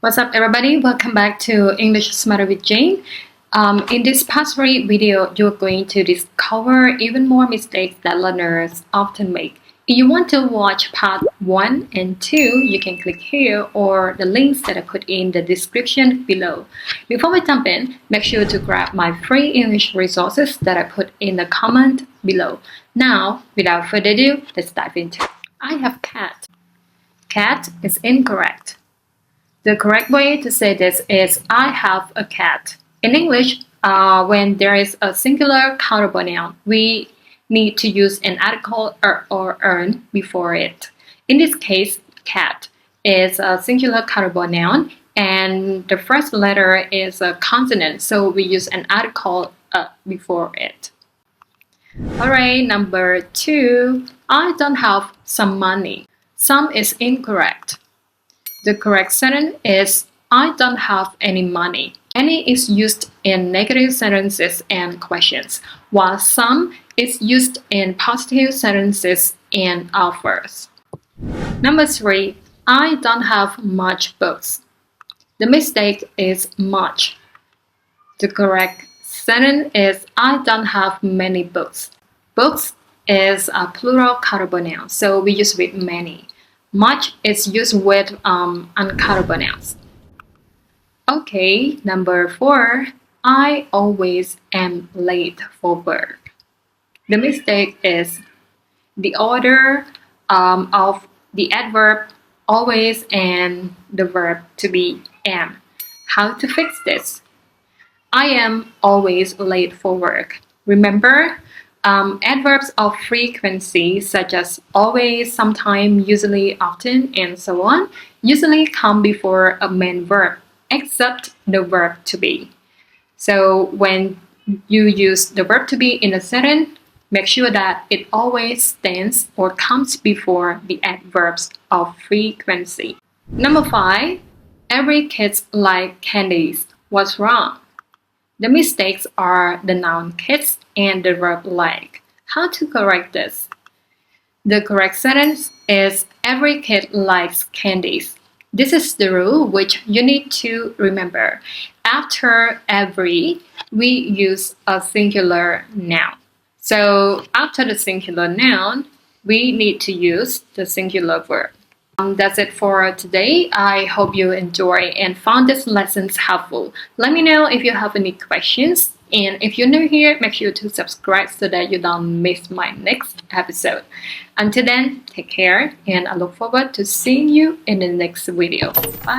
What's up, everybody? Welcome back to English Smarter with Jane. In this past video, you're going to discover even more mistakes that learners often make. If you want to watch part 1 and 2, you can click here or the links that I put in the description below. Before we jump in, make sure to grab my free English resources that I put in the comment below. Now, without further ado, let's dive into it. I have cat. Cat is incorrect. The correct way to say this is I have a cat. In English, when there is a singular countable noun, we need to use an article or "earn" before it. In this case, cat is a singular countable noun and the first letter is a consonant, so we use an article before it. Alright, number 2, I don't have some money. Some is incorrect. The correct sentence is I don't have any money. Any is used in negative sentences and questions, while some is used in positive sentences and offers. Number 3, I don't have much books. The mistake is much. The correct sentence is I don't have many books. Books is a plural countable noun, so we use with many. Much is used with uncountable nouns. Okay, number 4, I always am late for work. The mistake is the order of the adverb always and the verb to be am. How to fix this? I am always late for work. Remember, adverbs of frequency such as always, sometime, usually, often, and so on usually come before a main verb, except the verb to be. So when you use the verb to be in a sentence, make sure that it always stands or comes before the adverbs of frequency. Number 5, every kid likes candies. What's wrong? The mistakes are the noun kids and the verb like. How to correct this? The correct sentence is every kid likes candies. This is the rule which you need to remember. After every, we use a singular noun. So after the singular noun, we need to use the singular verb. That's it for today. I hope you enjoy and found this lessons helpful. Let me know if you have any questions. And if you're new here, make sure to subscribe so that you don't miss my next episode. Until then, take care and I look forward to seeing you in the next video. Bye.